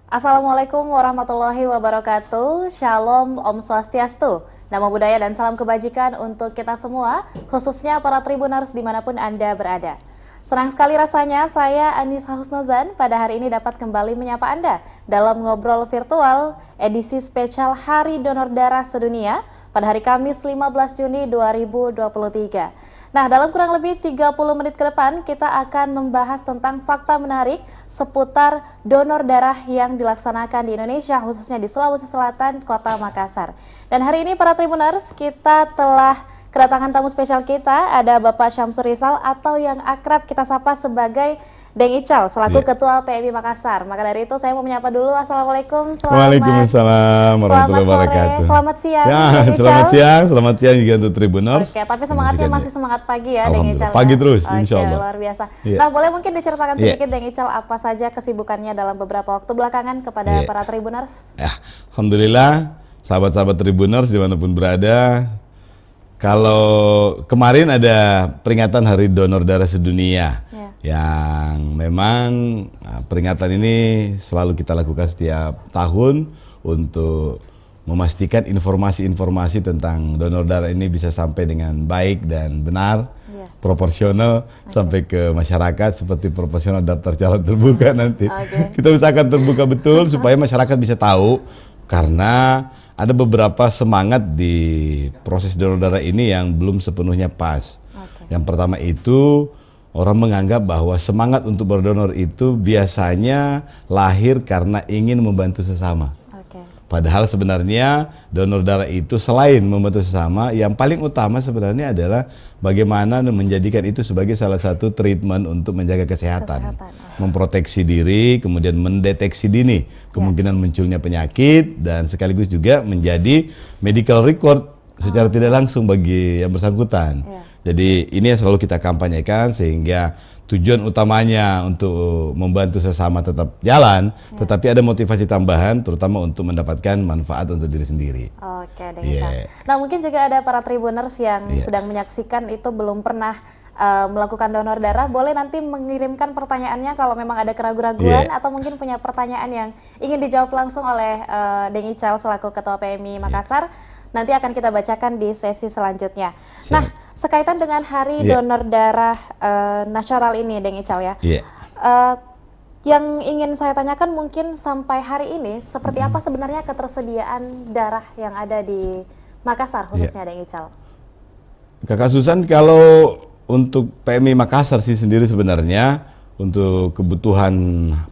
Assalamualaikum warahmatullahi wabarakatuh. Shalom, Om Swastiastu. Nama budaya dan salam kebajikan untuk kita semua, khususnya para Tribuners dimanapun Anda berada. Senang sekali rasanya saya Anissa Husnuzan pada hari ini dapat kembali menyapa Anda dalam ngobrol virtual edisi spesial Hari Donor Darah Sedunia pada hari Kamis 15 Juni 2023. Nah, dalam kurang lebih 30 menit ke depan, kita akan membahas tentang fakta menarik seputar donor darah yang dilaksanakan di Indonesia, khususnya di Sulawesi Selatan, Kota Makassar. Dan hari ini para Tribuners, kita telah kedatangan tamu spesial kita, ada Bapak Syamsur Rizal atau yang akrab kita sapa sebagai Deng Ical, selaku Ketua PMI Makassar. Maka dari itu saya mau menyapa dulu. Assalamualaikum. Waalaikumsalam warahmatullahi wabarakatuh. Selamat siang. Ya, selamat siang juga untuk Tribuners. Oke, tapi semangatnya masih semangat pagi ya, Deng Ical. Pagi terus, insya Allah. Luar biasa. Nah, boleh mungkin diceritakan sedikit, Deng Ical, apa saja kesibukannya dalam beberapa waktu belakangan kepada para Tribuners? Ya, Alhamdulillah, sahabat-sahabat Tribuners dimanapun berada. Kalau kemarin ada peringatan Hari Donor Darah Sedunia, yang memang peringatan ini selalu kita lakukan setiap tahun untuk memastikan informasi-informasi tentang donor darah ini bisa sampai dengan baik dan benar, proporsional sampai ke masyarakat seperti proporsional daftar calon terbuka nanti. Kita usahakan terbuka betul supaya masyarakat bisa tahu, karena ada beberapa semangat di proses donor darah ini yang belum sepenuhnya pas. Yang pertama itu, orang menganggap bahwa semangat untuk berdonor itu biasanya lahir karena ingin membantu sesama. Padahal sebenarnya donor darah itu selain membantu sesama, yang paling utama sebenarnya adalah bagaimana menjadikan itu sebagai salah satu treatment untuk menjaga kesehatan. Memproteksi diri, kemudian mendeteksi dini kemungkinan munculnya penyakit, dan sekaligus juga menjadi medical record secara tidak langsung bagi yang bersangkutan. Jadi ini yang selalu kita kampanyekan, sehingga tujuan utamanya untuk membantu sesama tetap jalan, tetapi ada motivasi tambahan terutama untuk mendapatkan manfaat untuk diri sendiri. Oke, Nah, mungkin juga ada para Tribuners yang sedang menyaksikan itu belum pernah melakukan donor darah, boleh nanti mengirimkan pertanyaannya kalau memang ada keraguan-keraguan atau mungkin punya pertanyaan yang ingin dijawab langsung oleh Deng Ical selaku Ketua PMI Makassar. Nanti akan kita bacakan di sesi selanjutnya. Nah, sekaitan dengan Hari Donor Darah Nasional ini, Deng Ical ya. Yang ingin saya tanyakan mungkin sampai hari ini, seperti apa sebenarnya ketersediaan darah yang ada di Makassar khususnya, Deng Ical? Kakak Susan, kalau untuk PMI Makassar sih sendiri sebenarnya untuk kebutuhan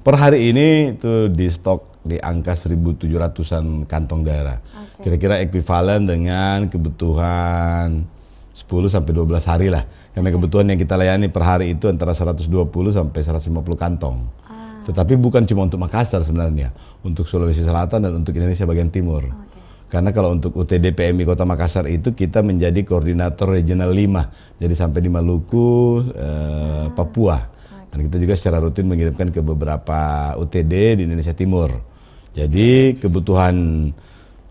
per hari ini itu di stok di angka 1.700-an kantong darah. Kira-kira ekuivalen dengan kebutuhan 10-12 hari lah. Karena kebutuhan yang kita layani per hari itu antara 120 sampai 150 kantong. Tetapi bukan cuma untuk Makassar sebenarnya, untuk Sulawesi Selatan dan untuk Indonesia bagian timur. Karena kalau untuk UTD PMI Kota Makassar itu kita menjadi koordinator regional 5. Jadi sampai di Maluku, Papua. Dan kita juga secara rutin mengirimkan ke beberapa UTD di Indonesia Timur. Jadi kebutuhan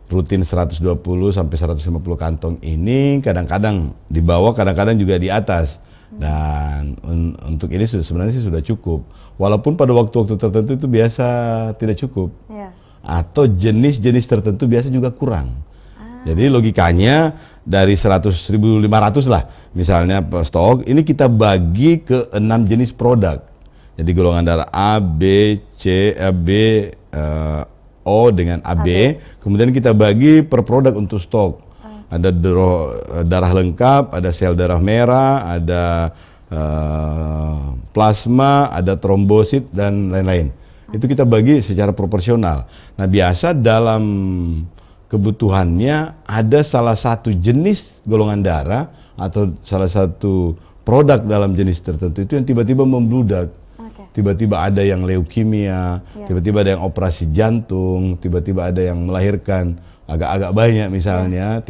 rutin 120 sampai 150 kantong ini kadang-kadang di bawah, kadang-kadang juga di atas. Dan untuk ini sebenarnya sih sudah cukup. Walaupun pada waktu-waktu tertentu itu biasa tidak cukup. Atau jenis-jenis tertentu biasa juga kurang. Jadi logikanya dari 100.500 lah misalnya stok, ini kita bagi ke 6 jenis produk. Jadi golongan darah A, B, C, B, O dengan AB, kemudian kita bagi per produk untuk stok. Ada darah lengkap, ada sel darah merah, ada plasma, ada trombosit dan lain-lain. Itu kita bagi secara proporsional. Nah, biasa dalam kebutuhannya ada salah satu jenis golongan darah atau salah satu produk dalam jenis tertentu itu yang tiba-tiba membludak. Tiba-tiba ada yang leukemia, tiba-tiba ada yang operasi jantung, tiba-tiba ada yang melahirkan agak-agak banyak misalnya,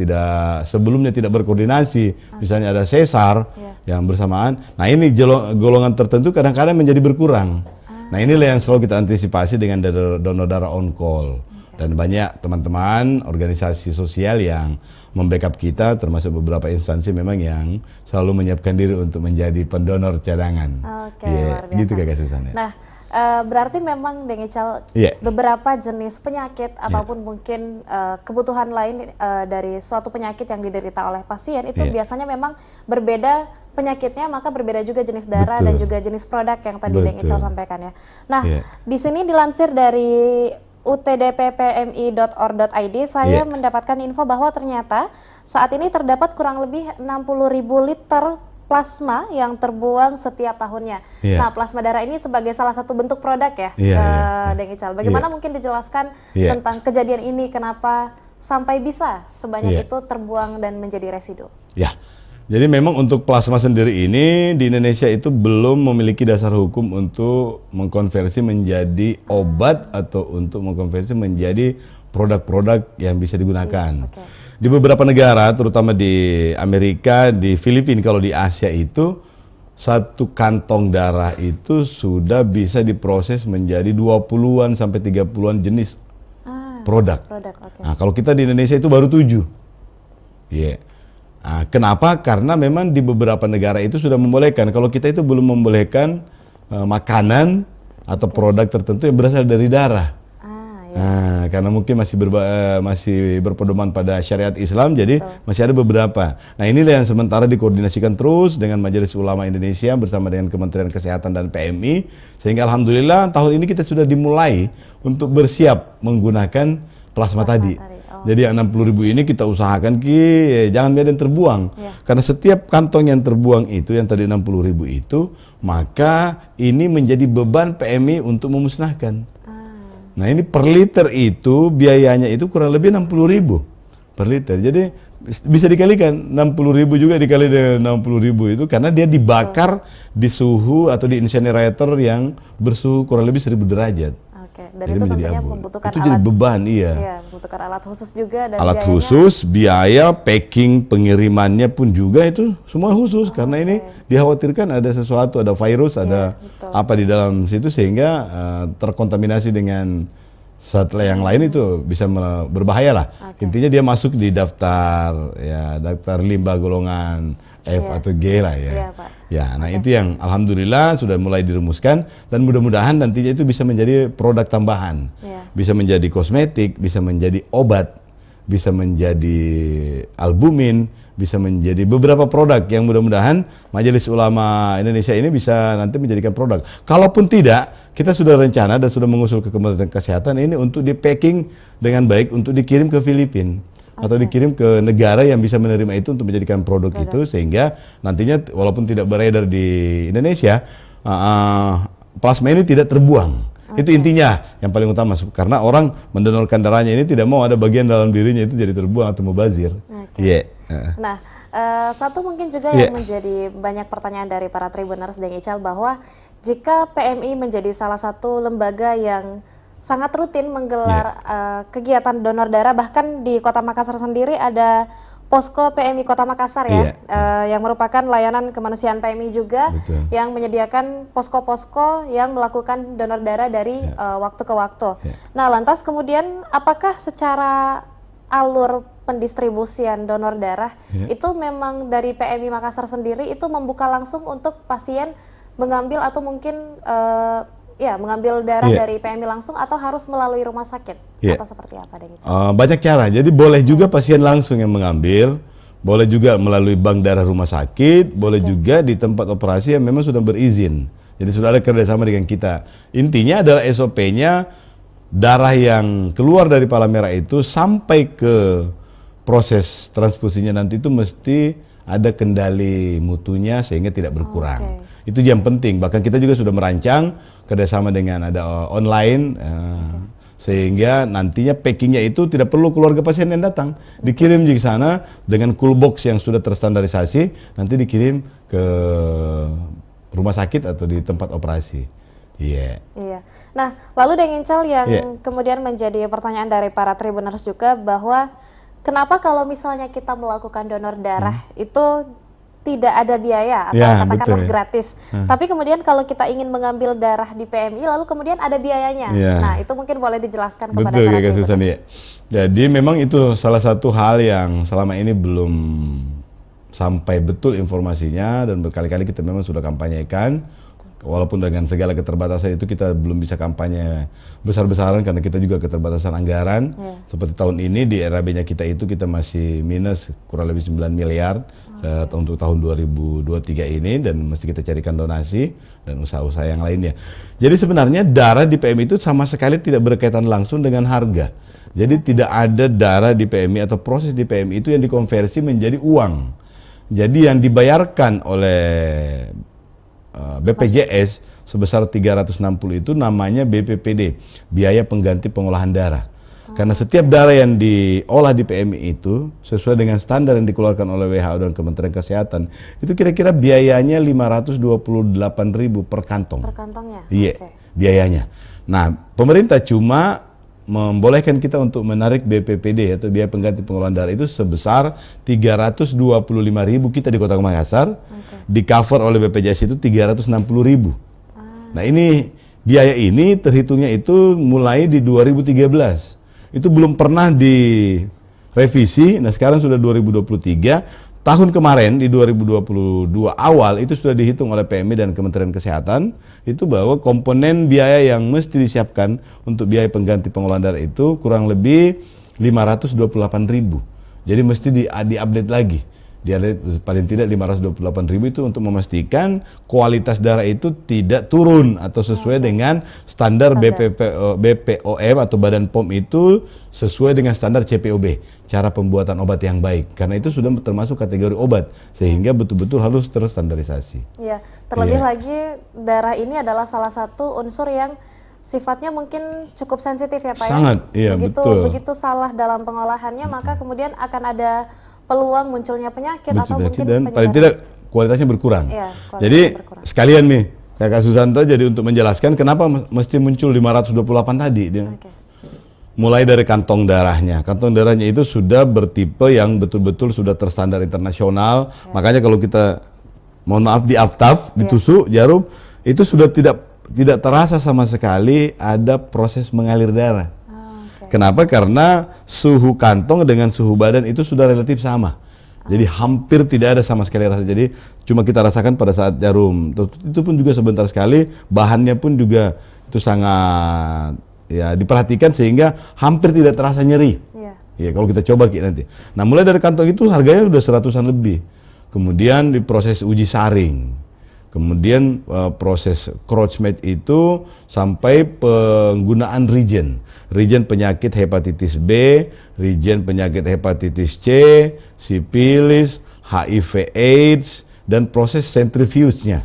sebelumnya tidak berkoordinasi, misalnya ada sesar yang bersamaan. Nah, ini golongan tertentu kadang-kadang menjadi berkurang. Nah, inilah yang selalu kita antisipasi dengan donor darah on call. Dan banyak teman-teman organisasi sosial yang membackup kita, termasuk beberapa instansi memang yang selalu menyiapkan diri untuk menjadi pendonor cadangan. Oke, luar biasa. Gitu Kakak Susan. Nah, berarti memang Deng Ical Iya. beberapa jenis penyakit ataupun mungkin kebutuhan lain dari suatu penyakit yang diderita oleh pasien itu biasanya memang berbeda penyakitnya, maka berbeda juga jenis darah dan juga jenis produk yang tadi Deng Ical sampaikan ya. Nah, di sini dilansir dari utdppmi.or.id saya mendapatkan info bahwa ternyata saat ini terdapat kurang lebih 60.000 liter plasma yang terbuang setiap tahunnya. Nah, plasma darah ini sebagai salah satu bentuk produk ya, Deng Ical. Bagaimana mungkin dijelaskan tentang kejadian ini, kenapa sampai bisa sebanyak itu terbuang dan menjadi residu? Ya, jadi memang untuk plasma sendiri ini di Indonesia itu belum memiliki dasar hukum untuk mengkonversi menjadi obat atau untuk mengkonversi menjadi produk-produk yang bisa digunakan. Di beberapa negara, terutama di Amerika, di Filipina, kalau di Asia itu satu kantong darah itu sudah bisa diproses menjadi 20-an sampai 30-an jenis produk. Nah, kalau kita di Indonesia itu baru 7. Nah, kenapa? Karena memang di beberapa negara itu sudah membolehkan. Kalau kita itu belum membolehkan makanan atau produk tertentu yang berasal dari darah. Nah, karena mungkin masih berpedoman pada syariat Islam, jadi masih ada beberapa. Nah, inilah yang sementara dikoordinasikan terus dengan Majelis Ulama Indonesia bersama dengan Kementerian Kesehatan dan PMI, sehingga alhamdulillah tahun ini kita sudah dimulai untuk bersiap menggunakan plasma tadi. Jadi yang 60.000 ini kita usahakan jangan biarkan terbuang. Karena setiap kantong yang terbuang itu, yang tadi 60.000 itu, maka ini menjadi beban PMI untuk memusnahkan. Nah, ini per liter itu biayanya itu kurang lebih 60.000 per liter. Jadi bisa dikalikan 60.000 juga dikali dengan 60.000 itu karena dia dibakar di suhu atau di incinerator yang bersuhu kurang lebih 1.000 derajat. Dan jadi itu tentunya membutuhkan itu jadi beban, membutuhkan alat khusus juga dan alat khusus, biaya packing, pengirimannya pun juga itu semua khusus karena ini dikhawatirkan ada sesuatu, ada virus, ada apa di dalam situ sehingga terkontaminasi dengan setelah yang lain itu bisa berbahaya lah. Intinya dia masuk di daftar daftar limbah golongan F atau G lah nah itu yang alhamdulillah sudah mulai dirumuskan dan mudah-mudahan nantinya itu bisa menjadi produk tambahan, bisa menjadi kosmetik, bisa menjadi obat, bisa menjadi albumin, bisa menjadi beberapa produk yang mudah-mudahan Majelis Ulama Indonesia ini bisa nanti menjadikan produk. Kalaupun tidak, kita sudah rencana dan sudah mengusul ke Kementerian Kesehatan ini untuk di packing dengan baik untuk dikirim ke Filipina. Atau dikirim ke negara yang bisa menerima itu untuk menjadikan produk itu sehingga nantinya walaupun tidak beredar di Indonesia plasma ini tidak terbuang. Itu intinya yang paling utama karena orang mendonorkan darahnya ini tidak mau ada bagian dalam dirinya itu jadi terbuang atau mubazir. Nah, satu mungkin juga yang menjadi banyak pertanyaan dari para Tribuners Deng Ical bahwa jika PMI menjadi salah satu lembaga yang sangat rutin menggelar kegiatan donor darah, bahkan di Kota Makassar sendiri ada posko PMI Kota Makassar yang merupakan layanan kemanusiaan PMI juga yang menyediakan posko-posko yang melakukan donor darah dari waktu ke waktu. Nah, lantas kemudian apakah secara alur pendistribusian donor darah itu memang dari PMI Makassar sendiri itu membuka langsung untuk pasien mengambil atau mungkin mengambil darah dari PMI langsung atau harus melalui rumah sakit atau seperti apa Deng Ical? Banyak cara. Jadi boleh juga pasien langsung yang mengambil, boleh juga melalui bank darah rumah sakit, boleh juga di tempat operasi yang memang sudah berizin. Jadi sudah ada kerjasama dengan kita. Intinya adalah SOP-nya darah yang keluar dari Palang Merah itu sampai ke proses transfusinya nanti itu mesti ada kendali mutunya sehingga tidak berkurang. Itu yang penting. Bahkan kita juga sudah merancang kerjasama dengan ada online sehingga nantinya packingnya itu tidak perlu keluarga pasien yang datang, dikirim di sana dengan cool box yang sudah terstandarisasi, nanti dikirim ke rumah sakit atau di tempat operasi. Nah, lalu Deng Ical yang kemudian menjadi pertanyaan dari para Tribuners juga bahwa kenapa kalau misalnya kita melakukan donor darah itu tidak ada biaya atau katakanlah gratis. Tapi kemudian kalau kita ingin mengambil darah di PMI lalu kemudian ada biayanya. Nah, itu mungkin boleh dijelaskan kepada para Tribuners. Jadi memang itu salah satu hal yang selama ini belum sampai betul informasinya dan berkali-kali kita memang sudah kampanyekan Walaupun dengan segala keterbatasan itu kita belum bisa kampanye besar-besaran karena kita juga keterbatasan anggaran. Seperti tahun ini di RAB-nya kita itu kita masih minus kurang lebih 9 miliar untuk tahun 2023 ini, dan mesti kita carikan donasi dan usaha-usaha yang lainnya. Jadi sebenarnya darah di PMI itu sama sekali tidak berkaitan langsung dengan harga. Jadi tidak ada darah di PMI atau proses di PMI itu yang dikonversi menjadi uang. Jadi yang dibayarkan oleh BPJS sebesar 360 itu namanya BPPD, biaya pengganti pengolahan darah. Karena setiap darah yang diolah di PMI itu sesuai dengan standar yang dikeluarkan oleh WHO dan Kementerian Kesehatan, itu kira-kira biayanya 528.000 per kantong. Per kantongnya? Iya, biayanya. Nah, pemerintah cuma membolehkan kita untuk menarik BPPD atau biaya pengganti pengolahan darah itu sebesar 325.000 kita di Kota Makassar, di cover oleh BPJS itu 360.000. Nah, ini biaya ini terhitungnya itu mulai di 2013. Itu belum pernah direvisi. Nah, sekarang sudah 2023. Tahun kemarin di 2022 awal itu sudah dihitung oleh PMI dan Kementerian Kesehatan itu bahwa komponen biaya yang mesti disiapkan untuk biaya pengganti pengolahan darah itu kurang lebih 528.000. Jadi mesti di-update lagi. Paling tidak 528.000 itu untuk memastikan kualitas darah itu tidak turun atau sesuai dengan standar BPOM atau Badan POM itu sesuai dengan standar CPOB, cara pembuatan obat yang baik. Karena itu sudah termasuk kategori obat sehingga betul-betul harus terstandarisasi. Iya, terlebih lagi darah ini adalah salah satu unsur yang sifatnya mungkin cukup sensitif ya Pak. Sangat, iya betul. Begitu salah dalam pengolahannya maka kemudian akan ada peluang munculnya penyakit atau mungkin dan paling tidak kualitasnya berkurang. Iya, jadi sekalian nih Kakak Susanto, jadi untuk menjelaskan kenapa mesti muncul 528 tadi dia. Mulai dari kantong darahnya. Kantong darahnya itu sudah bertipe yang betul-betul sudah terstandar internasional. Makanya kalau kita mohon maaf di aftaf, ditusuk jarum itu sudah tidak terasa sama sekali ada proses mengalir darah. Kenapa? Karena suhu kantong dengan suhu badan itu sudah relatif sama. Jadi hampir tidak ada sama sekali rasa. Jadi cuma kita rasakan pada saat jarum. Itu pun juga sebentar sekali. Bahannya pun juga itu sangat ya diperhatikan sehingga hampir tidak terasa nyeri. Ya kalau kita coba nanti. Nah mulai dari kantong itu harganya sudah 100-an lebih. Kemudian diproses uji saring. Kemudian proses cross match itu sampai penggunaan reagen penyakit hepatitis B, reagen penyakit hepatitis C, sipilis, HIV AIDS, dan proses centrifuge-nya.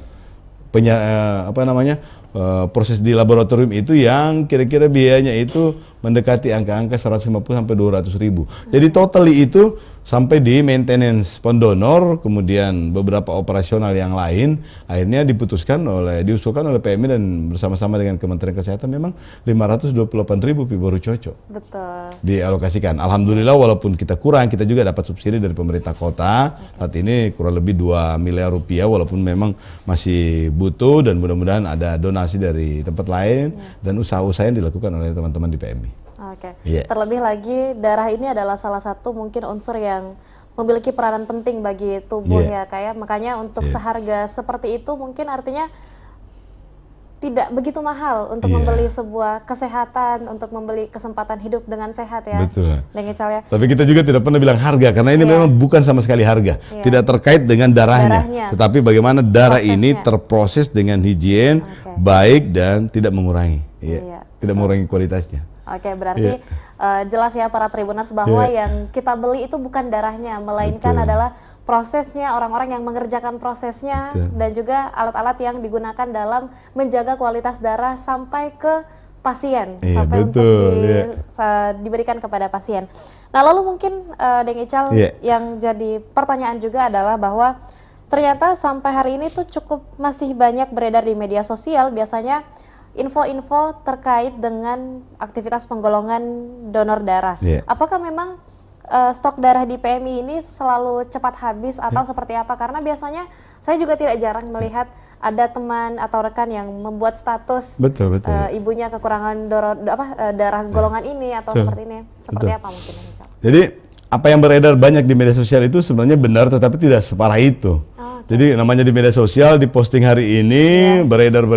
Proses di laboratorium itu yang kira-kira biayanya itu mendekati angka-angka 150 sampai 200.000. Jadi totally itu sampai di maintenance pendonor, kemudian beberapa operasional yang lain, akhirnya diusulkan oleh PMI dan bersama-sama dengan Kementerian Kesehatan memang 528.000 baru cocok. Betul. Dialokasikan. Alhamdulillah walaupun kita kurang, kita juga dapat subsidi dari pemerintah kota. Saat ini kurang lebih 2 miliar rupiah walaupun memang masih butuh, dan mudah-mudahan ada donasi dari tempat lain dan usaha-usaha yang dilakukan oleh teman-teman di PMI. Oke. Terlebih lagi darah ini adalah salah satu mungkin unsur yang memiliki peranan penting bagi tubuh ya kayak. Makanya untuk seharga seperti itu mungkin artinya tidak begitu mahal untuk membeli sebuah kesehatan, untuk membeli kesempatan hidup dengan sehat ya. Betul. Ya. Tapi kita juga tidak pernah bilang harga karena ini memang bukan sama sekali harga. Tidak terkait dengan darahnya. Tetapi bagaimana darah ini terproses dengan higien baik dan tidak mengurangi. Tidak mengurangi kualitasnya. Oke, berarti jelas ya para Tribuners bahwa yang kita beli itu bukan darahnya, melainkan adalah prosesnya, orang-orang yang mengerjakan prosesnya, dan juga alat-alat yang digunakan dalam menjaga kualitas darah sampai ke pasien, sampai untuk diberikan kepada pasien. Nah lalu mungkin Deng Ical yang jadi pertanyaan juga adalah bahwa ternyata sampai hari ini tuh cukup masih banyak beredar di media sosial biasanya info-info terkait dengan aktivitas penggolongan donor darah. Apakah memang stok darah di PMI ini selalu cepat habis atau seperti apa? Karena biasanya saya juga tidak jarang melihat ada teman atau rekan yang membuat status ibunya kekurangan darah golongan ini atau seperti ini. Seperti apa mungkin? Misal? Jadi apa yang beredar banyak di media sosial itu sebenarnya benar, tetapi tidak separah itu. Jadi namanya di media sosial, di posting hari ini, beredar,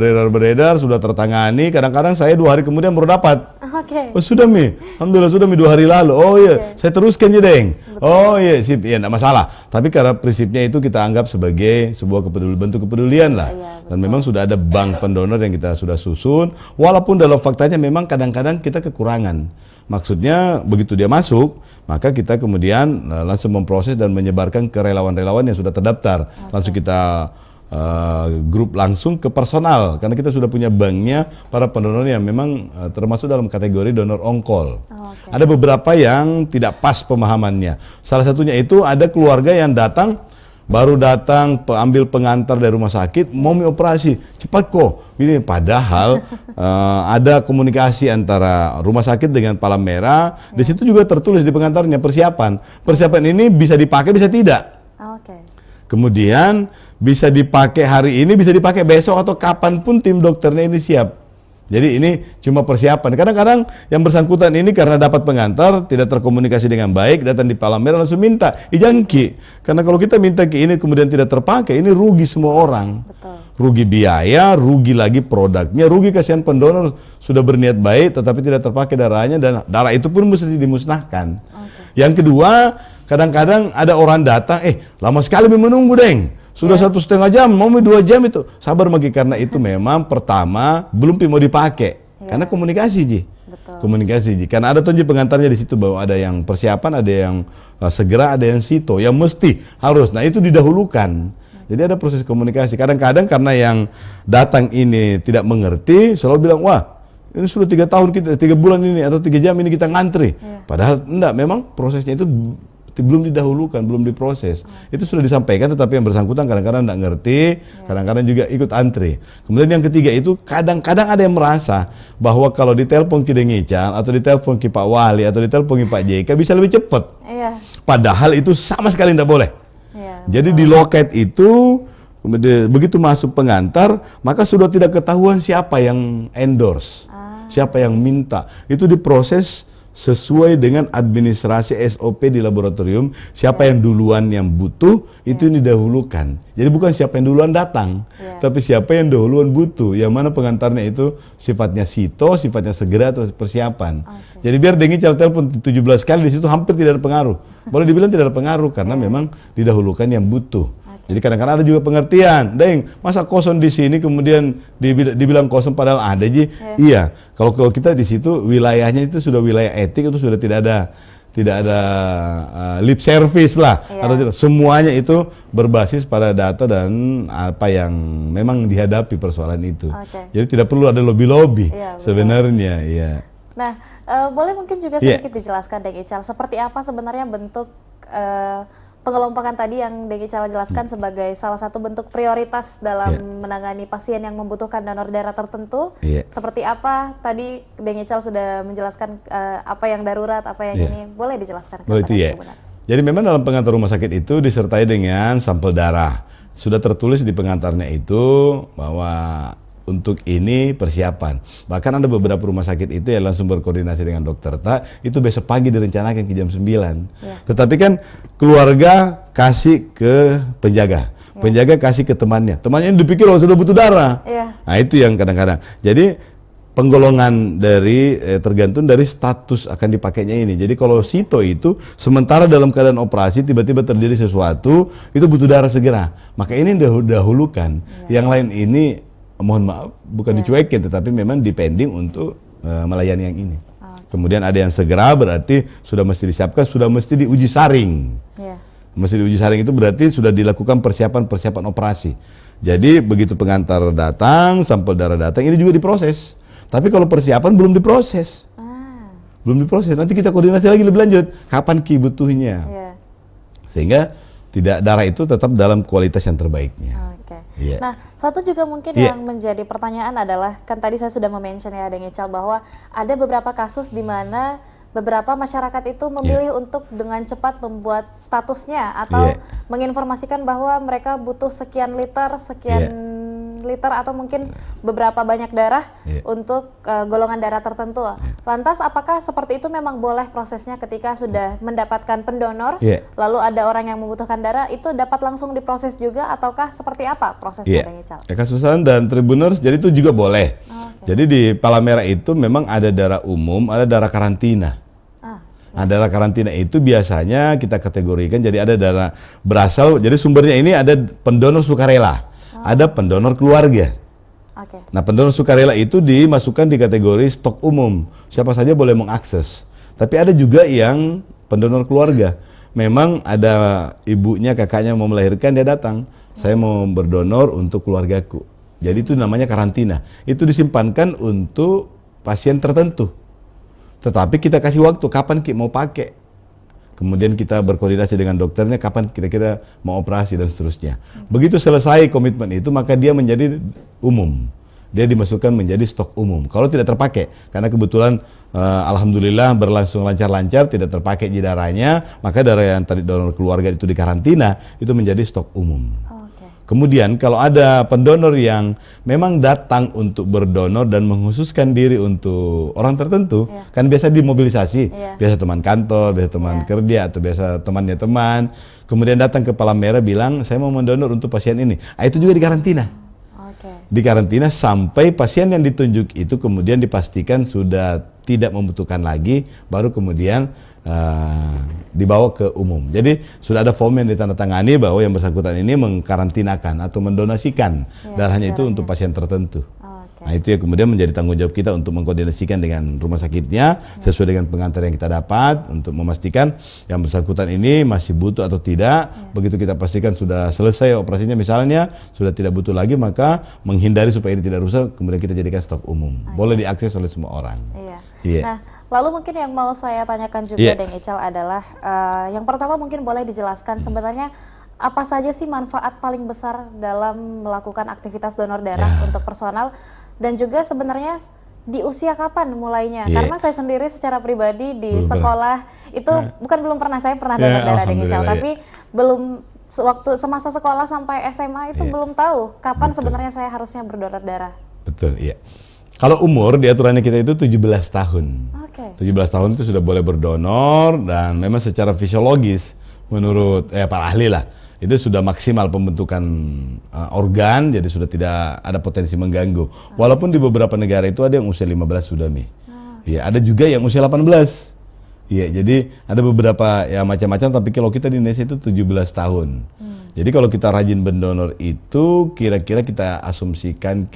sudah tertangani. Kadang-kadang saya 2 hari kemudian baru dapat. Oke. Oh sudah Mi, alhamdulillah sudah Mi 2 hari lalu. Oh iya, saya teruskan ya Deng. Oh iya, sip, ya enggak masalah. Tapi karena prinsipnya itu kita anggap sebagai sebuah bentuk kepedulian lah. Dan memang sudah ada bank pendonor yang kita sudah susun. Walaupun dalam faktanya memang kadang-kadang kita kekurangan. Maksudnya begitu dia masuk, maka kita kemudian langsung memproses dan menyebarkan ke relawan-relawan yang sudah terdaftar. Langsung kita grup langsung ke personal, karena kita sudah punya banknya para pendonor yang memang termasuk dalam kategori donor on-call. Ada beberapa yang tidak pas pemahamannya. Salah satunya itu ada keluarga yang baru datang ambil pengantar dari rumah sakit, mau operasi cepat kok ini, padahal ada komunikasi antara rumah sakit dengan Palang Merah. Di situ juga tertulis di pengantarnya persiapan ini bisa dipakai bisa tidak. Kemudian bisa dipakai hari ini, bisa dipakai besok atau kapanpun tim dokternya ini siap. Jadi ini cuma persiapan. Kadang-kadang yang bersangkutan ini karena dapat pengantar, tidak terkomunikasi dengan baik, datang di Palang Merah langsung minta, ijangki. Karena kalau kita minta ke ini kemudian tidak terpakai, ini rugi semua orang. Betul. Rugi biaya, rugi lagi produknya, rugi kasihan pendonor sudah berniat baik tetapi tidak terpakai darahnya, dan darah itu pun mesti dimusnahkan. Yang kedua, kadang-kadang ada orang datang, lama sekali menunggu Deng. Sudah 1,5 jam, mau 2 jam itu. Sabar Magi, karena itu memang pertama belum mau dipakai. Karena komunikasi Ji. Komunikasi Ji. Karena ada tunjuk pengantarnya di situ bahwa ada yang persiapan, ada yang segera, ada yang sito, yang mesti harus. Nah, itu didahulukan. Jadi ada proses komunikasi. Kadang-kadang karena yang datang ini tidak mengerti, selalu bilang, wah ini sudah 3 tahun kita, 3 bulan ini atau 3 jam ini kita ngantri. Padahal enggak, memang prosesnya itu belum didahulukan, belum diproses. Itu sudah disampaikan, tetapi yang bersangkutan kadang-kadang tidak ngerti, kadang-kadang juga ikut antri. Kemudian yang ketiga itu kadang-kadang ada yang merasa bahwa kalau ditelepon Ki Deng Ical atau ditelepon Ki Pak Wali atau ditelepon Ki Pak JK bisa lebih cepat. Padahal itu sama sekali tidak boleh. Jadi di loket itu kemudian begitu masuk pengantar, maka sudah tidak ketahuan siapa yang endorse, siapa yang minta. Itu diproses sesuai dengan administrasi SOP di laboratorium. Siapa yang duluan yang butuh itu yang didahulukan. Jadi bukan siapa yang duluan datang, tapi siapa yang duluan butuh. Yang mana pengantarnya itu sifatnya sito, sifatnya segera atau persiapan. Jadi biar Deng Ical telepon 17 kali di situ hampir tidak ada pengaruh. Boleh dibilang tidak ada pengaruh karena memang didahulukan yang butuh. Jadi kadang-kadang ada juga pengertian, Deng, masa kosong di sini kemudian dibilang kosong padahal ada Ji. Iya, kalau kita di situ wilayahnya itu sudah wilayah etik, itu sudah tidak ada lip service lah, atau tidak. Semuanya itu berbasis pada data dan apa yang memang dihadapi persoalan itu. Jadi tidak perlu ada lobby-lobby sebenarnya. Nah, boleh mungkin juga sedikit dijelaskan Deng Ical, seperti apa sebenarnya bentuk pengelompokan tadi yang Deng Ical jelaskan sebagai salah satu bentuk prioritas dalam menangani pasien yang membutuhkan donor darah tertentu. Seperti apa tadi Deng Ical sudah menjelaskan apa yang darurat, apa yang ini, boleh dijelaskan? Boleh itu Jadi memang dalam pengantar rumah sakit itu disertai dengan sampel darah. Sudah tertulis di pengantarnya itu bahwa untuk ini persiapan. Bahkan ada beberapa rumah sakit itu yang langsung berkoordinasi dengan dokter itu besok pagi direncanakan ke jam 9. Tetapi kan keluarga kasih ke penjaga. Penjaga kasih ke temannya. Temannya ini dipikir sudah butuh darah. Nah, itu yang kadang-kadang. Jadi penggolongan dari tergantung dari status akan dipakainya ini. Jadi kalau sito itu sementara dalam keadaan operasi tiba-tiba terjadi sesuatu, itu butuh darah segera. Maka ini dahulukan. Yang lain ini mohon maaf, bukan dicuekin, tetapi memang depending untuk melayani yang ini. Kemudian ada yang segera, berarti sudah mesti disiapkan, sudah mesti diuji saring. Mesti diuji saring itu berarti sudah dilakukan persiapan operasi. Jadi begitu pengantar datang, sampel darah datang, ini juga diproses. Tapi kalau persiapan belum diproses. Belum diproses, nanti kita koordinasi lagi lebih lanjut. Kapan Ki butuhnya? Sehingga darah itu tetap dalam kualitas yang terbaiknya. Nah, satu juga mungkin yang menjadi pertanyaan adalah, kan tadi saya sudah mention ya Deng Ical bahwa ada beberapa kasus di mana beberapa masyarakat itu memilih untuk dengan cepat membuat statusnya atau menginformasikan bahwa mereka butuh sekian liter atau mungkin beberapa banyak darah untuk golongan darah tertentu. Lantas apakah seperti itu memang boleh prosesnya ketika sudah mendapatkan pendonor, Iya. lalu ada orang yang membutuhkan darah, itu dapat langsung diproses juga ataukah seperti apa prosesnya, Deng Ical? Kakak Susan dan Tribuners, jadi itu juga boleh. Jadi di Palmera itu memang ada darah umum, ada darah karantina. Nah, darah karantina itu biasanya kita kategorikan, jadi ada darah berasal, jadi sumbernya ini ada pendonor sukarela, ada pendonor keluarga. Nah, pendonor sukarela itu dimasukkan di kategori stok umum. Siapa saja boleh mengakses. Tapi ada juga yang pendonor keluarga. Memang ada ibunya, kakaknya mau melahirkan, dia datang. Saya mau berdonor untuk keluargaku. Jadi itu namanya karantina. Itu disimpankan untuk pasien tertentu. Tetapi kita kasih waktu kapan kita mau pakai. Kemudian kita berkoordinasi dengan dokternya kapan kira-kira mau operasi dan seterusnya. Begitu selesai komitmen itu, maka dia menjadi umum. Dia dimasukkan menjadi stok umum. Kalau tidak terpakai, karena kebetulan alhamdulillah berlangsung lancar-lancar, tidak terpakai di darahnya, maka darah yang tadi donor keluarga itu dikarantina, itu menjadi stok umum. Kemudian kalau ada pendonor yang memang datang untuk berdonor dan menghususkan diri untuk orang tertentu, kan biasa dimobilisasi, biasa teman kantor, biasa teman kerja, atau biasa temannya teman, kemudian datang ke Palmera bilang, saya mau mendonor untuk pasien ini. Nah, itu juga dikarantina. Dikarantina sampai pasien yang ditunjuk itu kemudian dipastikan sudah tidak membutuhkan lagi, baru kemudian dibawa ke umum. Jadi sudah ada form yang ditandatangani bahwa yang bersangkutan ini mengkarantinakan atau mendonasikan darahnya itu untuk pasien tertentu. Nah, itu yang kemudian menjadi tanggung jawab kita untuk mengkoordinasikan dengan rumah sakitnya sesuai dengan pengantar yang kita dapat untuk memastikan yang bersangkutan ini masih butuh atau tidak. Begitu kita pastikan sudah selesai operasinya misalnya, sudah tidak butuh lagi, maka menghindari supaya ini tidak rusak, kemudian kita jadikan stok umum. Boleh diakses oleh semua orang. Nah, lalu mungkin yang mau saya tanyakan juga, Deng Ical, adalah yang pertama mungkin boleh dijelaskan sebenarnya apa saja sih manfaat paling besar dalam melakukan aktivitas donor darah untuk personal, dan juga sebenarnya di usia kapan mulainya? Karena saya sendiri secara pribadi di sekolah itu belum pernah, saya pernah donor darah, Deng Ical, tapi belum waktu semasa sekolah sampai SMA itu belum tahu kapan sebenarnya saya harusnya berdonor darah. Betul, iya. Kalau umur di aturannya kita itu 17 tahun. 17 tahun itu sudah boleh berdonor, dan memang secara fisiologis menurut para ahli lah, itu sudah maksimal pembentukan organ, jadi sudah tidak ada potensi mengganggu. Walaupun di beberapa negara itu ada yang usia 15 sudah, ya, ada juga yang usia 18. Ya, jadi ada beberapa ya macam-macam, tapi kalau kita di Indonesia itu 17 tahun. Jadi kalau kita rajin berdonor itu kira-kira kita asumsikan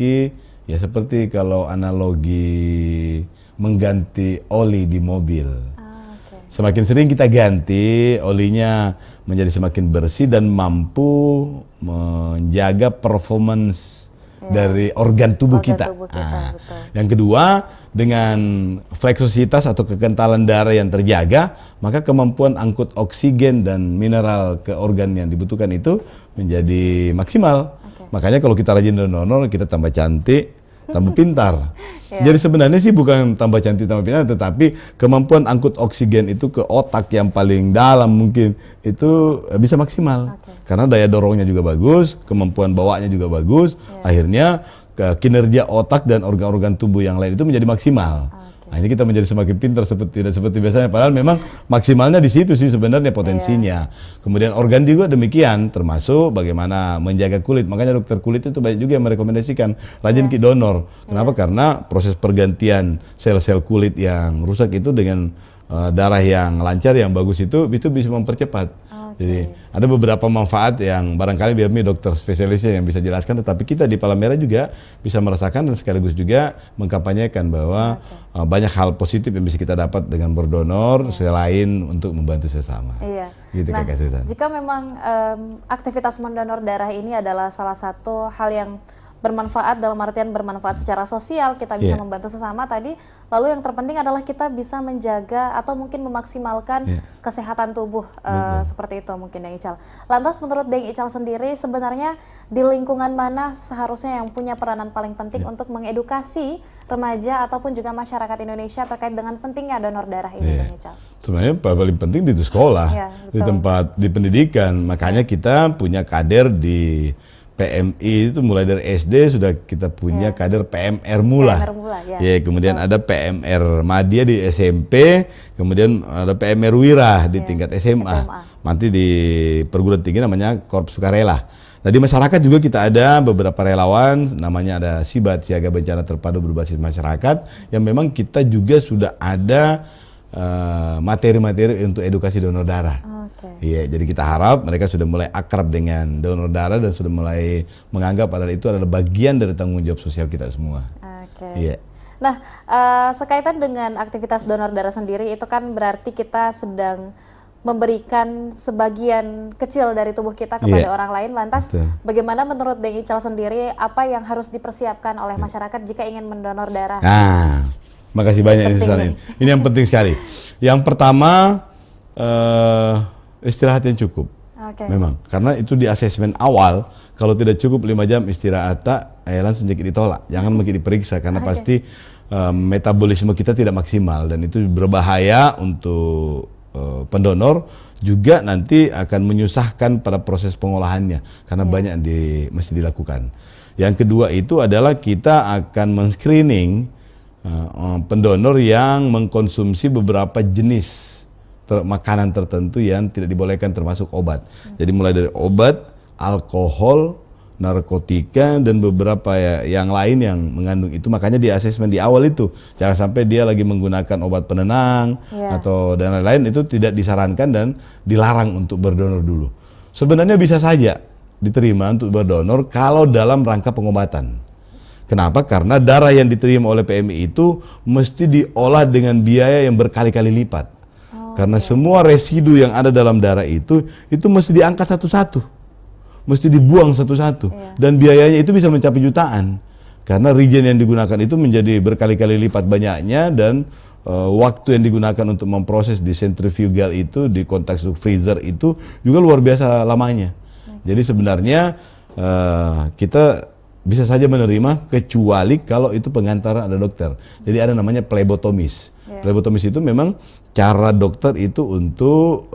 ya seperti kalau analogi mengganti oli di mobil. Semakin sering kita ganti, olinya menjadi semakin bersih dan mampu menjaga performance dari organ tubuh kita. Yang kedua, dengan fleksibilitas atau kekentalan darah yang terjaga, maka kemampuan angkut oksigen dan mineral ke organ yang dibutuhkan itu menjadi maksimal. Makanya kalau kita rajin donor, kita tambah cantik, tambah pintar. Jadi sebenarnya sih bukan tambah cantik, tambah pintar, tetapi kemampuan angkut oksigen itu ke otak yang paling dalam mungkin itu bisa maksimal. Karena daya dorongnya juga bagus, kemampuan bawaannya juga bagus, akhirnya kinerja otak dan organ-organ tubuh yang lain itu menjadi maksimal. Nah, ini kita menjadi semakin pintar tidak seperti biasanya, padahal memang maksimalnya di situ sih sebenarnya potensinya. Kemudian organ juga demikian, termasuk bagaimana menjaga kulit. Makanya dokter kulit itu banyak juga yang merekomendasikan rajin donor. Kenapa? Karena proses pergantian sel-sel kulit yang rusak itu dengan darah yang lancar, yang bagus itu bisa mempercepat. Jadi ada beberapa manfaat yang barangkali biar dokter spesialisnya yang bisa jelaskan, tetapi kita di Palmera juga bisa merasakan dan sekaligus juga mengkampanyekan bahwa banyak hal positif yang bisa kita dapat dengan berdonor selain untuk membantu sesama. Gitu, nah, Kakak Susan. Jika memang aktivitas mendonor darah ini adalah salah satu hal yang bermanfaat, dalam artian bermanfaat secara sosial, kita bisa membantu sesama tadi, lalu yang terpenting adalah kita bisa menjaga atau mungkin memaksimalkan kesehatan tubuh, seperti itu mungkin, Deng Ical. Lantas menurut Deng Ical sendiri, sebenarnya di lingkungan mana seharusnya yang punya peranan paling penting untuk mengedukasi remaja ataupun juga masyarakat Indonesia terkait dengan pentingnya donor darah ini, Deng Ical? Sebenarnya paling penting di sekolah, di tempat, di pendidikan. Makanya kita punya kader di PMI itu mulai dari SD sudah kita punya kader PMR Mula. PMR Mula, ya. Ya, kemudian ada PMR Madya di SMP, kemudian ada PMR Wira di tingkat SMA. Nanti di perguruan tinggi namanya Korps Sukarela. Nah, di masyarakat juga kita ada beberapa relawan, namanya ada Sibat, Siaga Bencana Terpadu Berbasis Masyarakat, yang memang kita juga sudah ada materi-materi untuk edukasi donor darah. Iya, jadi kita harap mereka sudah mulai akrab dengan donor darah dan sudah mulai menganggap adalah itu adalah bagian dari tanggung jawab sosial kita semua. Iya. Nah, sekaitan dengan aktivitas donor darah sendiri itu kan berarti kita sedang memberikan sebagian kecil dari tubuh kita kepada orang lain. Lantas, bagaimana menurut Deng Ical sendiri apa yang harus dipersiapkan oleh masyarakat jika ingin mendonor darah? Makasih banyak ini yang penting sekali. Yang pertama, istirahat yang cukup. Memang, karena itu di asesmen awal, kalau tidak cukup 5 jam istirahat, langsung jadi ditolak. Jangan mungkin diperiksa, karena pasti metabolisme kita tidak maksimal, dan itu berbahaya untuk pendonor, juga nanti akan menyusahkan pada proses pengolahannya, karena banyak mesti dilakukan. Yang kedua itu adalah kita akan men-screening pendonor yang mengkonsumsi beberapa jenis makanan tertentu yang tidak dibolehkan, termasuk obat. Jadi mulai dari obat, alkohol, narkotika, dan beberapa yang lain yang mengandung itu. Makanya di asesmen di awal itu jangan sampai dia lagi menggunakan obat penenang atau dan lain-lain, itu tidak disarankan dan dilarang untuk berdonor dulu. Sebenarnya bisa saja diterima untuk berdonor kalau dalam rangka pengobatan. Kenapa? Karena darah yang diterima oleh PMI itu mesti diolah dengan biaya yang berkali-kali lipat. Karena semua residu yang ada dalam darah itu mesti diangkat satu-satu. Mesti dibuang satu-satu. Dan biayanya itu bisa mencapai jutaan. Karena reagen yang digunakan itu menjadi berkali-kali lipat banyaknya, dan waktu yang digunakan untuk memproses di centrifugal itu, di kontak freezer itu juga luar biasa lamanya. Jadi sebenarnya kita bisa saja menerima, kecuali kalau itu pengantaran ada dokter. Jadi ada namanya plebotomis. Plebotomis itu memang cara dokter itu untuk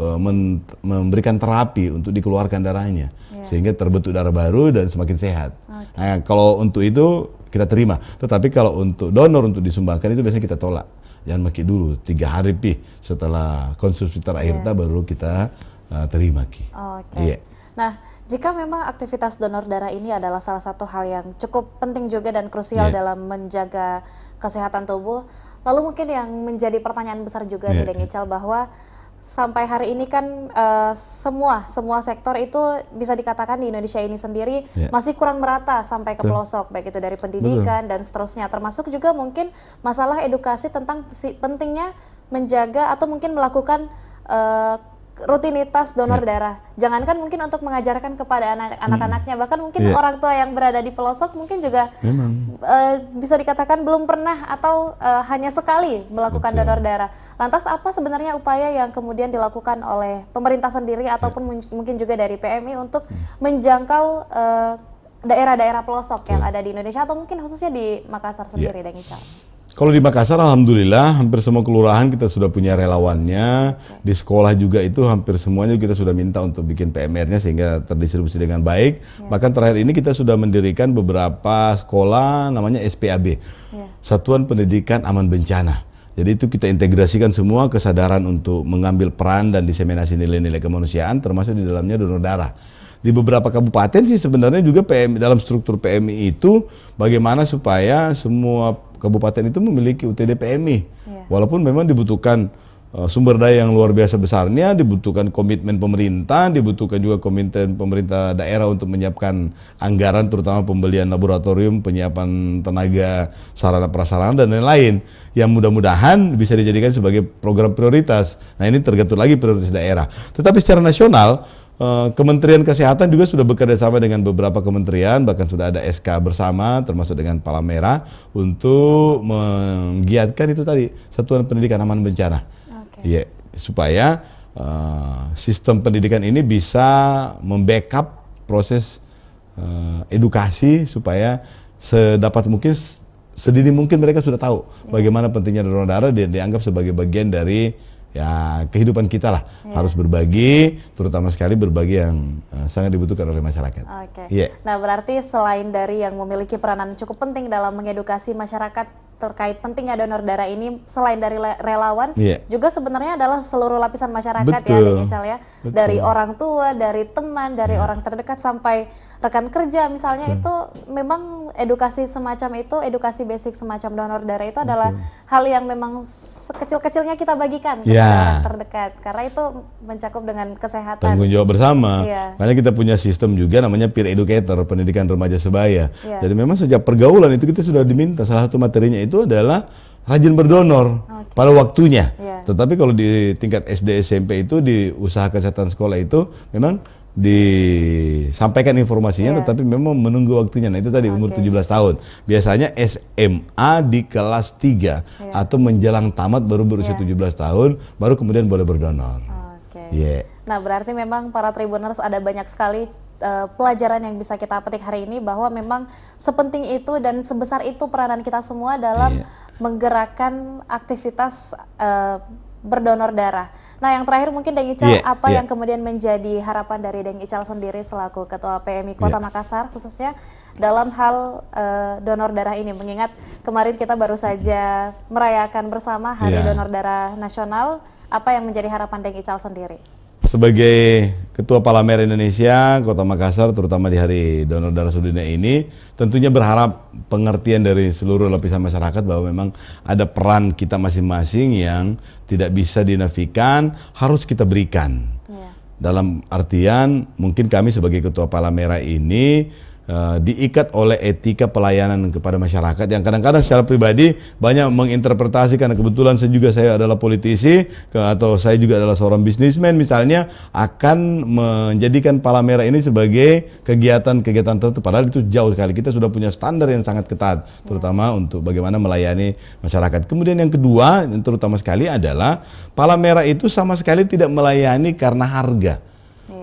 memberikan terapi untuk dikeluarkan darahnya, sehingga terbentuk darah baru dan semakin sehat. Nah, kalau untuk itu kita terima. Tetapi kalau untuk donor, untuk disumbangkan, itu biasanya kita tolak. Jangan pakai dulu 3 hari setelah konsumsi terakhir baru kita terima Nah, jika memang aktivitas donor darah ini adalah salah satu hal yang cukup penting juga dan krusial dalam menjaga kesehatan tubuh, lalu mungkin yang menjadi pertanyaan besar juga nih Deng Ical, bahwa sampai hari ini kan semua sektor itu bisa dikatakan di Indonesia ini sendiri masih kurang merata sampai ke pelosok, baik itu dari pendidikan dan seterusnya, termasuk juga mungkin masalah edukasi tentang pentingnya menjaga atau mungkin melakukan rutinitas donor darah. Jangankan mungkin untuk mengajarkan kepada anak-anaknya, bahkan mungkin orang tua yang berada di pelosok mungkin juga bisa dikatakan belum pernah atau hanya sekali melakukan donor darah. Lantas apa sebenarnya upaya yang kemudian dilakukan oleh pemerintah sendiri ataupun mungkin juga dari PMI untuk menjangkau daerah-daerah pelosok yang ada di Indonesia, atau mungkin khususnya di Makassar sendiri, Deng Ical? Kalau di Makassar, alhamdulillah hampir semua kelurahan kita sudah punya relawannya. Di sekolah juga itu hampir semuanya kita sudah minta untuk bikin PMR-nya sehingga terdistribusi dengan baik. Bahkan terakhir ini kita sudah mendirikan beberapa sekolah namanya SPAB, Satuan Pendidikan Aman Bencana. Jadi itu kita integrasikan semua kesadaran untuk mengambil peran dan diseminasi nilai-nilai kemanusiaan, termasuk di dalamnya donor darah. Di beberapa kabupaten sih sebenarnya juga dalam struktur PMI itu bagaimana supaya semua kabupaten itu memiliki UTD PMI. Walaupun memang dibutuhkan sumber daya yang luar biasa besarnya, dibutuhkan komitmen pemerintah, dibutuhkan juga komitmen pemerintah daerah untuk menyiapkan anggaran, terutama pembelian laboratorium, penyiapan tenaga, sarana prasarana dan lain-lain, yang mudah-mudahan bisa dijadikan sebagai program prioritas. Nah, ini tergantung lagi prioritas daerah. Tetapi secara nasional, Kementerian Kesehatan juga sudah bekerja sama dengan beberapa kementerian, bahkan sudah ada SK bersama, termasuk dengan Palang Merah, untuk menggiatkan itu tadi, Satuan Pendidikan Aman Bencana. Supaya sistem pendidikan ini bisa membackup proses edukasi, supaya sedapat mungkin, sedini mungkin mereka sudah tahu bagaimana pentingnya donor darah, dianggap sebagai bagian dari ya kehidupan kita lah, harus berbagi, terutama sekali berbagi yang sangat dibutuhkan oleh masyarakat. Oke. Iya. Nah, berarti selain dari yang memiliki peranan cukup penting dalam mengedukasi masyarakat terkait pentingnya donor darah ini, selain dari relawan, juga sebenarnya adalah seluruh lapisan masyarakat ya, Deng Ical ya. Dari orang tua, dari teman, dari orang terdekat sampai rekan kerja misalnya, itu memang edukasi semacam itu, edukasi basic semacam donor darah itu adalah hal yang memang sekecil-kecilnya kita bagikan ke orang terdekat, karena itu mencakup dengan kesehatan. Tanggung jawab bersama. Makanya kita punya sistem juga namanya peer educator, pendidikan remaja sebaya. Jadi memang sejak pergaulan itu kita sudah diminta, salah satu materinya itu adalah rajin berdonor pada waktunya. Tetapi kalau di tingkat SD SMP itu di usaha kesehatan sekolah itu memang disampaikan informasinya, tetapi memang menunggu waktunya. Nah itu tadi umur 17 tahun. Biasanya SMA di kelas 3 atau menjelang tamat baru berusia 17 tahun, baru kemudian boleh berdonor. Nah berarti memang para Tribuners ada banyak sekali pelajaran yang bisa kita petik hari ini, bahwa memang sepenting itu dan sebesar itu peranan kita semua dalam menggerakkan aktivitas berdonor darah. Nah, yang terakhir mungkin Deng Ical, apa yang kemudian menjadi harapan dari Deng Ical sendiri selaku Ketua PMI Kota Makassar khususnya dalam hal donor darah ini, mengingat kemarin kita baru saja merayakan bersama Hari Donor Darah Nasional. Apa yang menjadi harapan Deng Ical sendiri? Sebagai Ketua Palamera Indonesia Kota Makassar, terutama di Hari Donor Darah Sedunia ini, tentunya berharap pengertian dari seluruh lapisan masyarakat bahwa memang ada peran kita masing-masing yang tidak bisa dinafikan, harus kita berikan. Dalam artian, mungkin kami sebagai Ketua Palamera ini diikat oleh etika pelayanan kepada masyarakat yang kadang-kadang secara pribadi banyak menginterpretasi, karena kebetulan saya adalah politisi atau saya juga adalah seorang bisnismen misalnya, akan menjadikan Palamera ini sebagai kegiatan-kegiatan tertentu, padahal itu jauh sekali. Kita sudah punya standar yang sangat ketat terutama untuk bagaimana melayani masyarakat. Kemudian yang kedua yang terutama sekali adalah Palamera itu sama sekali tidak melayani karena harga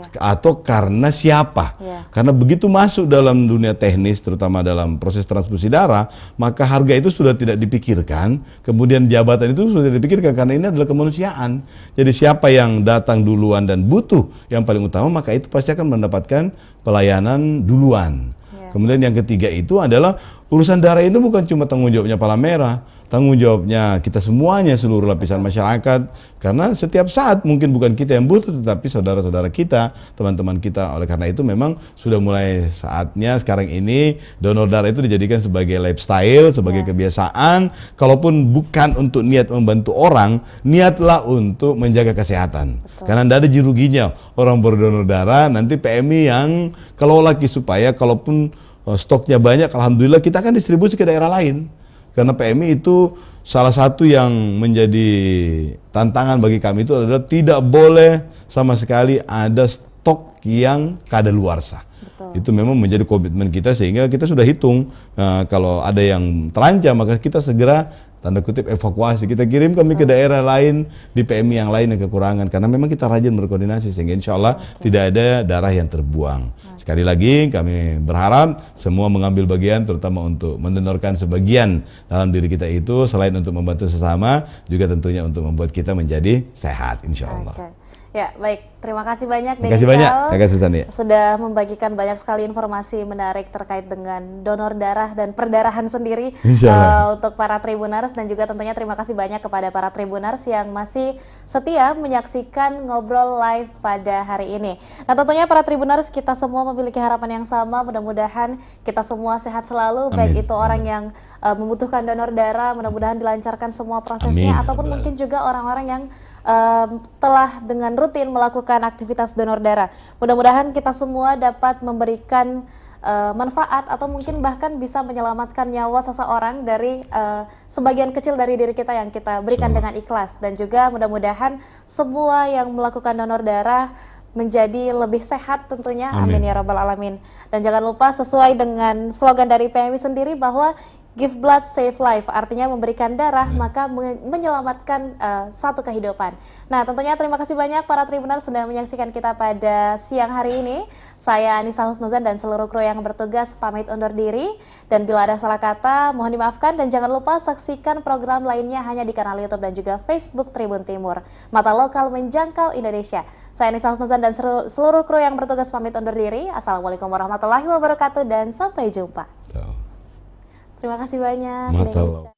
atau karena siapa. Karena begitu masuk dalam dunia teknis, terutama dalam proses transfusi darah, maka harga itu sudah tidak dipikirkan, kemudian jabatan itu sudah tidak dipikirkan, karena ini adalah kemanusiaan. Jadi siapa yang datang duluan dan butuh yang paling utama, maka itu pasti akan mendapatkan pelayanan duluan. Kemudian yang ketiga itu adalah urusan darah itu bukan cuma tanggung jawabnya Palamera, tanggung jawabnya kita semuanya, seluruh lapisan masyarakat. Karena setiap saat mungkin bukan kita yang butuh, tetapi saudara-saudara kita, teman-teman kita. Oleh karena itu memang sudah mulai saatnya sekarang ini donor darah itu dijadikan sebagai lifestyle, sebagai kebiasaan. Kalaupun bukan untuk niat membantu orang, niatlah untuk menjaga kesehatan. Karena tidak ada ruginya orang berdonor darah, nanti PMI yang kelola supaya kalaupun stoknya banyak, alhamdulillah kita akan distribusi ke daerah lain. Karena PMI itu salah satu yang menjadi tantangan bagi kami itu adalah tidak boleh sama sekali ada stok yang kadaluarsa. Itu memang menjadi komitmen kita, sehingga kita sudah hitung kalau ada yang terancam maka kita segera tanda kutip evakuasi, kita kirim kami ke daerah lain, di PMI yang lain yang kekurangan, karena memang kita rajin berkoordinasi sehingga insya Allah tidak ada darah yang terbuang. Sekali lagi kami berharap semua mengambil bagian, terutama untuk mendonorkan sebagian dalam diri kita itu, selain untuk membantu sesama, juga tentunya untuk membuat kita menjadi sehat insya Allah. Ya, baik. Terima kasih banyak Deng Ical. Terima kasih Susan, sudah membagikan banyak sekali informasi menarik terkait dengan donor darah dan perdarahan sendiri untuk para Tribuners, dan juga tentunya terima kasih banyak kepada para Tribuners yang masih setia menyaksikan ngobrol live pada hari ini. Nah, tentunya para Tribuners, kita semua memiliki harapan yang sama, mudah-mudahan kita semua sehat selalu. Baik itu orang yang membutuhkan donor darah, mudah-mudahan dilancarkan semua prosesnya, ataupun mungkin juga orang-orang yang telah dengan rutin melakukan aktivitas donor darah. Mudah-mudahan kita semua dapat memberikan manfaat atau mungkin bahkan bisa menyelamatkan nyawa seseorang dari sebagian kecil dari diri kita yang kita berikan dengan ikhlas. Dan juga mudah-mudahan semua yang melakukan donor darah menjadi lebih sehat tentunya. Amin ya rabbal alamin. Dan jangan lupa, sesuai dengan slogan dari PMI sendiri, bahwa Give blood, save life, artinya memberikan darah, maka menyelamatkan satu kehidupan. Nah, tentunya terima kasih banyak para Tribuners sudah menyaksikan kita pada siang hari ini. Saya Anissa Husnuzan dan seluruh kru yang bertugas pamit undur diri. Dan bila ada salah kata, mohon dimaafkan dan jangan lupa saksikan program lainnya hanya di kanal YouTube dan juga Facebook Tribun Timur. Mata lokal menjangkau Indonesia. Saya Anissa Husnuzan dan seluruh kru yang bertugas pamit undur diri. Assalamualaikum warahmatullahi wabarakatuh dan sampai jumpa. Terima kasih banyak.